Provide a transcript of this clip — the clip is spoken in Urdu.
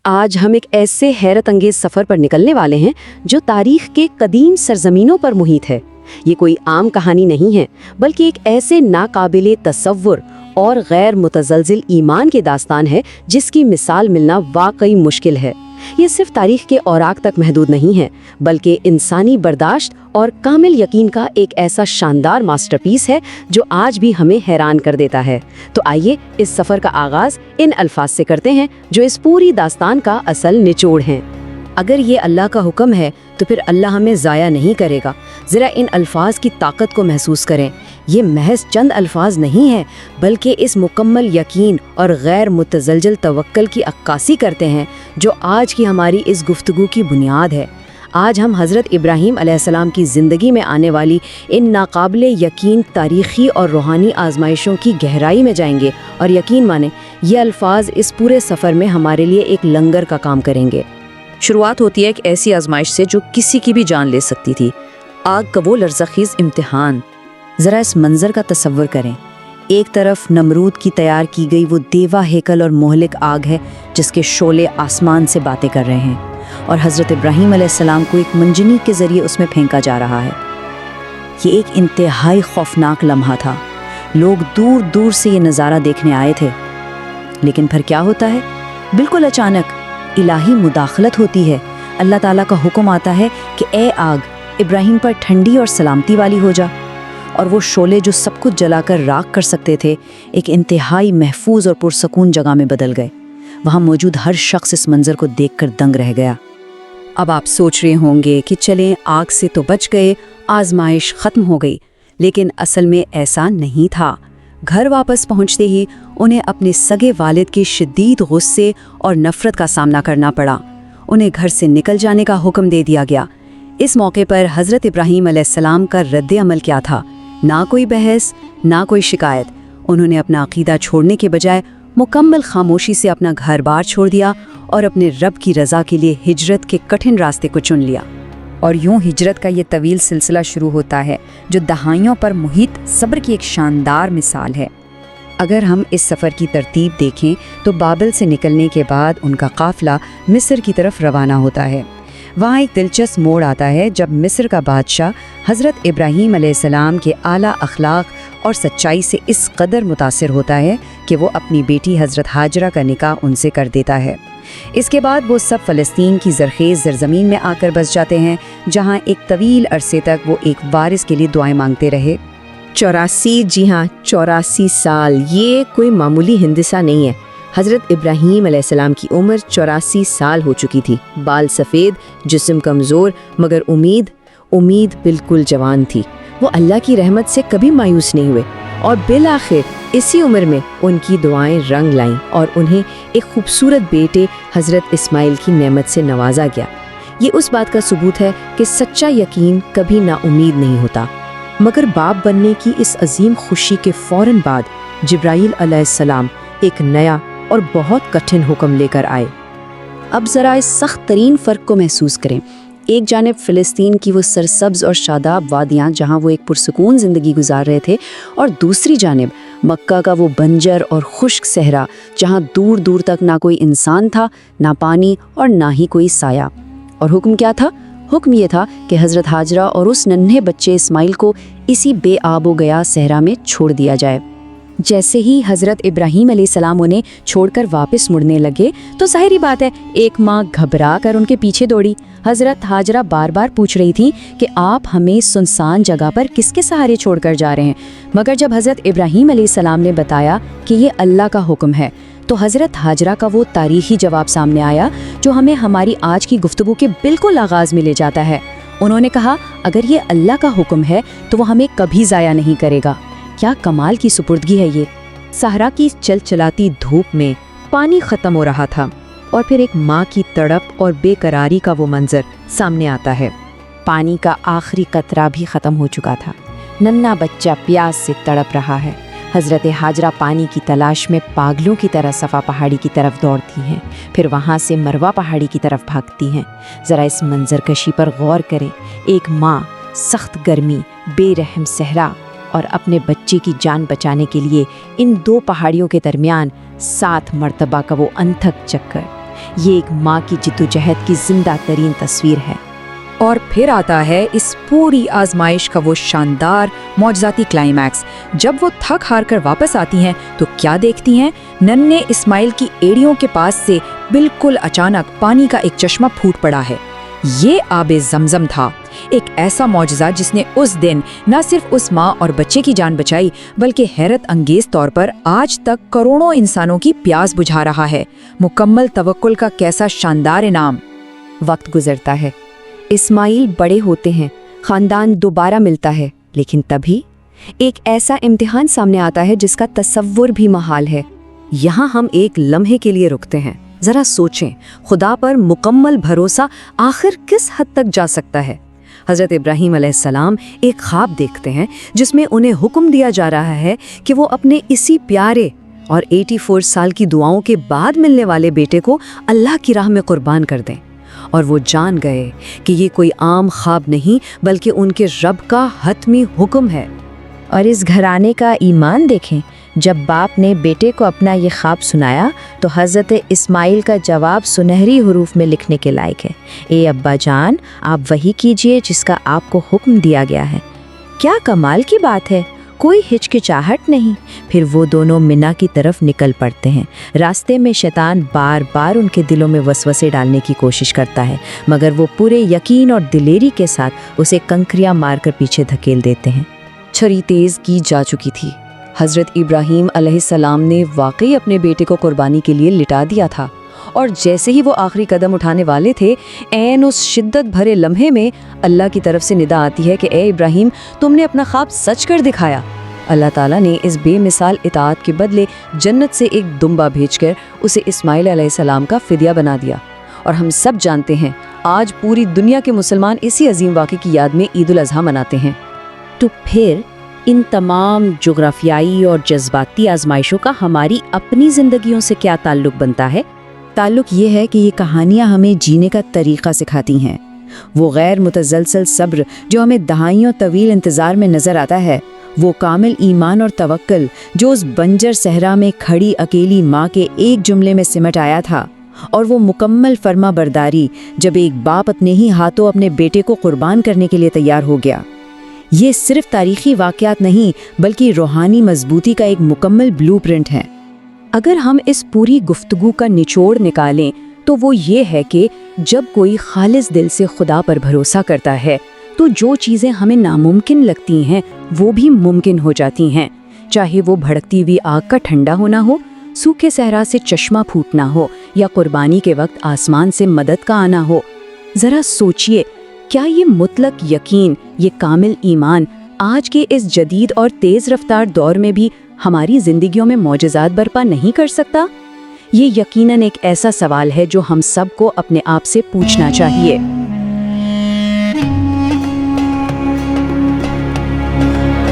آج ہم ایک ایسے حیرت انگیز سفر پر نکلنے والے ہیں جو تاریخ کے قدیم سرزمینوں پر محیط ہے۔ یہ کوئی عام کہانی نہیں ہے، بلکہ ایک ایسے ناقابل تصور اور غیر متزلزل ایمان کی داستان ہے جس کی مثال ملنا واقعی مشکل ہے۔ یہ صرف تاریخ کے اوراق تک محدود نہیں ہے، بلکہ انسانی برداشت اور کامل یقین کا ایک ایسا شاندار ماسٹر پیس ہے جو آج بھی ہمیں حیران کر دیتا ہے۔ تو آئیے اس سفر کا آغاز ان الفاظ سے کرتے ہیں جو اس پوری داستان کا اصل نچوڑ ہیں۔ اگر یہ اللہ کا حکم ہے تو پھر اللہ ہمیں ضائع نہیں کرے گا۔ ذرا ان الفاظ کی طاقت کو محسوس کریں۔ یہ محض چند الفاظ نہیں ہیں، بلکہ اس مکمل یقین اور غیر متزلزل توکل کی عکاسی کرتے ہیں جو آج کی ہماری اس گفتگو کی بنیاد ہے۔ آج ہم حضرت ابراہیم علیہ السلام کی زندگی میں آنے والی ان ناقابل یقین تاریخی اور روحانی آزمائشوں کی گہرائی میں جائیں گے، اور یقین مانیں یہ الفاظ اس پورے سفر میں ہمارے لیے ایک لنگر کا کام کریں گے۔ شروعات ہوتی ہے ایک ایسی آزمائش سے جو کسی کی بھی جان لے سکتی تھی، آگ کا وہ لرزہ خیز امتحان۔ ذرا اس منظر کا تصور کریں۔ ایک طرف نمرود کی تیار کی گئی وہ دیوا ہیکل اور مہلک آگ ہے جس کے شعلے آسمان سے باتیں کر رہے ہیں، اور حضرت ابراہیم علیہ السلام کو ایک منجنیق کے ذریعے اس میں پھینکا جا رہا ہے۔ یہ ایک انتہائی خوفناک لمحہ تھا۔ لوگ دور دور سے یہ نظارہ دیکھنے آئے تھے، لیکن پھر کیا ہوتا ہے؟ بالکل اچانک الہی مداخلت ہوتی ہے۔ اللہ تعالیٰ کا حکم آتا ہے کہ اے آگ، ابراہیم پر ٹھنڈی اور سلامتی والی ہو جا، اور وہ شعلے جو سب کچھ جلا کر راکھ کر سکتے تھے ایک انتہائی محفوظ اور پرسکون جگہ میں بدل گئے۔ وہاں موجود ہر شخص اس منظر کو دیکھ کر دنگ رہ گیا۔ اب آپ سوچ رہے ہوں گے کہ چلیں آگ سے تو بچ گئے، آزمائش ختم ہو گئی، لیکن اصل میں ایسا نہیں تھا۔ گھر واپس پہنچتے ہی انہیں اپنے سگے والد کے شدید غصے اور نفرت کا سامنا کرنا پڑا۔ انہیں گھر سے نکل جانے کا حکم دے دیا گیا۔ اس موقع پر حضرت ابراہیم علیہ السلام کا رد عمل کیا تھا؟ نہ کوئی بحث، نہ کوئی شکایت۔ انہوں نے اپنا عقیدہ چھوڑنے کے بجائے مکمل خاموشی سے اپنا گھر بار چھوڑ دیا اور اپنے رب کی رضا کے لیے ہجرت کے کٹھن راستے کو چن لیا۔ اور یوں ہجرت کا یہ طویل سلسلہ شروع ہوتا ہے جو دہائیوں پر محیط صبر کی ایک شاندار مثال ہے۔ اگر ہم اس سفر کی ترتیب دیکھیں تو بابل سے نکلنے کے بعد ان کا قافلہ مصر کی طرف روانہ ہوتا ہے۔ وہاں ایک دلچسپ موڑ آتا ہے جب مصر کا بادشاہ حضرت ابراہیم علیہ السلام کے اعلیٰ اخلاق اور سچائی سے اس قدر متاثر ہوتا ہے کہ وہ اپنی بیٹی حضرت ہاجرہ کا نکاح ان سے کر دیتا ہے۔ اس کے بعد وہ سب فلسطین کی زرخیز زرزمین میں آ کر بس جاتے ہیں، جہاں ایک طویل عرصے تک وہ ایک وارث کے لیے دعائیں مانگتے رہے۔ 84 سال، یہ کوئی معمولی ہندسہ نہیں ہے۔ حضرت ابراہیم علیہ السلام کی عمر 84 سال ہو چکی تھی، بال سفید، جسم کمزور، مگر امید بالکل جوان تھی۔ وہ اللہ کی رحمت سے کبھی مایوس نہیں ہوئے، اور بالآخر اسی عمر میں ان کی دعائیں رنگ لائیں اور انہیں ایک خوبصورت بیٹے حضرت اسماعیل کی نعمت سے نوازا گیا۔ یہ اس بات کا ثبوت ہے کہ سچا یقین کبھی نا امید نہیں ہوتا۔ مگر باپ بننے کی اس عظیم خوشی کے فوراً بعد جبرائیل علیہ السلام ایک نیا اور بہت کٹھن حکم لے کر آئے۔ اب ذرا اس سخت ترین فرق کو محسوس کریں۔ ایک جانب فلسطین کی وہ سرسبز اور شاداب وادیاں جہاں وہ ایک پرسکون زندگی گزار رہے تھے، اور دوسری جانب مکہ کا وہ بنجر اور خشک صحرا جہاں دور دور تک نہ کوئی انسان تھا، نہ پانی اور نہ ہی کوئی سایہ۔ اور حکم کیا تھا؟ حکم یہ تھا کہ حضرت ہاجرہ اور اس ننھے بچے اسماعیل کو اسی بے آب و گیا صحرا میں چھوڑ دیا جائے۔ جیسے ہی حضرت ابراہیم علیہ السلام انہیں چھوڑ کر واپس مڑنے لگے تو ظاہری بات ہے ایک ماں گھبرا کر ان کے پیچھے دوڑی۔ حضرت ہاجرہ بار بار پوچھ رہی تھی کہ آپ ہمیں سنسان جگہ پر کس کے سہارے چھوڑ کر جا رہے ہیں، مگر جب حضرت ابراہیم علیہ السلام نے بتایا کہ یہ اللہ کا حکم ہے تو حضرت ہاجرہ کا وہ تاریخی جواب سامنے آیا جو ہمیں ہماری آج کی گفتگو کے بالکل آغاز میں لے جاتا ہے۔ انہوں نے کہا اگر یہ اللہ کا حکم ہے تو وہ ہمیں کبھی ضائع نہیں کرے گا۔ کیا کمال کی سپردگی ہے یہ! صحرا کی چل چلاتی دھوپ میں پانی ختم ہو رہا تھا، اور پھر ایک ماں کی تڑپ اور بے قراری کا وہ منظر سامنے آتا ہے۔ پانی کا آخری قطرہ بھی ختم ہو چکا تھا، ننھا بچہ پیاس سے تڑپ رہا ہے۔ حضرت ہاجرہ پانی کی تلاش میں پاگلوں کی طرح صفا پہاڑی کی طرف دوڑتی ہیں، پھر وہاں سے مروہ پہاڑی کی طرف بھاگتی ہیں۔ ذرا اس منظر کشی پر غور کریں۔ ایک ماں، سخت گرمی، بے رحم صحرا، اور اپنے بچے کی جان بچانے کے لیے ان دو پہاڑیوں کے درمیان 7 مرتبہ کا وہ انتھک چکر۔ یہ ایک ماں کی جدوجہد کی زندہ ترین تصویر ہے۔ اور پھر آتا ہے اس پوری آزمائش کا وہ شاندار معجزاتی کلائمیکس، جب وہ تھک ہار کر واپس آتی ہیں تو کیا دیکھتی ہیں؟ ننھے اسماعیل کی ایڑیوں کے پاس سے بالکل اچانک پانی کا ایک چشمہ پھوٹ پڑا ہے۔ یہ آب زمزم تھا، ایک ایسا معجزہ جس نے اس دن نہ صرف اس ماں اور بچے کی جان بچائی بلکہ حیرت انگیز طور پر آج تک کروڑوں انسانوں کی پیاس بجھا رہا ہے۔ مکمل توکل کا کیسا شاندار انعام۔ وقت گزرتا ہے، اسماعیل بڑے ہوتے ہیں، خاندان دوبارہ ملتا ہے، لیکن تبھی ایک ایسا امتحان سامنے آتا ہے جس کا تصور بھی محال ہے۔ یہاں ہم ایک لمحے کے لیے رکتے ہیں، ذرا سوچیں، خدا پر مکمل بھروسہ آخر کس حد تک جا سکتا ہے؟ حضرت ابراہیم علیہ السلام ایک خواب دیکھتے ہیں جس میں انہیں حکم دیا جا رہا ہے کہ وہ اپنے اسی پیارے اور 84 سال کی دعاؤں کے بعد ملنے والے بیٹے کو اللہ کی راہ میں قربان کر دیں، اور وہ جان گئے کہ یہ کوئی عام خواب نہیں بلکہ ان کے رب کا حتمی حکم ہے۔ اور اس گھرانے کا ایمان دیکھیں، جب باپ نے بیٹے کو اپنا یہ خواب سنایا تو حضرت اسماعیل کا جواب سنہری حروف میں لکھنے کے لائق ہے۔ اے ابا جان، آپ وہی کیجئے جس کا آپ کو حکم دیا گیا ہے۔ کیا کمال کی بات ہے، کوئی ہچکچاہٹ نہیں۔ پھر وہ دونوں منا کی طرف نکل پڑتے ہیں۔ راستے میں شیطان بار بار ان کے دلوں میں وسوسے ڈالنے کی کوشش کرتا ہے، مگر وہ پورے یقین اور دلیری کے ساتھ اسے کنکریاں مار کر پیچھے دھکیل دیتے ہیں۔ چھری تیز کی جا چکی تھی۔ حضرت ابراہیم علیہ السلام نے واقعی اپنے بیٹے کو قربانی کے لیے لٹا دیا تھا، اور جیسے ہی وہ آخری قدم اٹھانے والے تھے، عین اس شدت بھرے لمحے میں اللہ کی طرف سے ندا آتی ہے کہ اے ابراہیم، تم نے اپنا خواب سچ کر دکھایا۔ اللہ تعالیٰ نے اس بے مثال اطاعت کے بدلے جنت سے ایک دمبا بھیج کر اسے اسماعیل علیہ السلام کا فدیہ بنا دیا، اور ہم سب جانتے ہیں آج پوری دنیا کے مسلمان اسی عظیم واقعے کی یاد میں عید الاضحیٰ مناتے ہیں۔ تو پھر ان تمام جغرافیائی اور جذباتی آزمائشوں کا ہماری اپنی زندگیوں سے کیا تعلق بنتا ہے؟ تعلق یہ ہے کہ یہ کہانیاں ہمیں جینے کا طریقہ سکھاتی ہیں۔ وہ غیر متزلزل صبر جو ہمیں دہائیوں طویل انتظار میں نظر آتا ہے، وہ کامل ایمان اور توکل جو اس بنجر صحرا میں کھڑی اکیلی ماں کے ایک جملے میں سمٹ آیا تھا، اور وہ مکمل فرما برداری جب ایک باپ اپنے ہی ہاتھوں اپنے بیٹے کو قربان کرنے کے لیے تیار ہو گیا۔ یہ صرف تاریخی واقعات نہیں بلکہ روحانی مضبوطی کا ایک مکمل بلو پرنٹ ہے۔ اگر ہم اس پوری گفتگو کا نچوڑ نکالیں تو وہ یہ ہے کہ جب کوئی خالص دل سے خدا پر بھروسہ کرتا ہے تو جو چیزیں ہمیں ناممکن لگتی ہیں وہ بھی ممکن ہو جاتی ہیں، چاہے وہ بھڑکتی ہوئی آگ کا ٹھنڈا ہونا ہو، سوکھے صحرا سے چشمہ پھوٹنا ہو، یا قربانی کے وقت آسمان سے مدد کا آنا ہو۔ ذرا سوچئے، کیا یہ مطلق یقین، یہ کامل ایمان آج کے اس جدید اور تیز رفتار دور میں بھی ہماری زندگیوں میں معجزات برپا نہیں کر سکتا؟ یہ یقیناً ایک ایسا سوال ہے جو ہم سب کو اپنے آپ سے پوچھنا چاہیے۔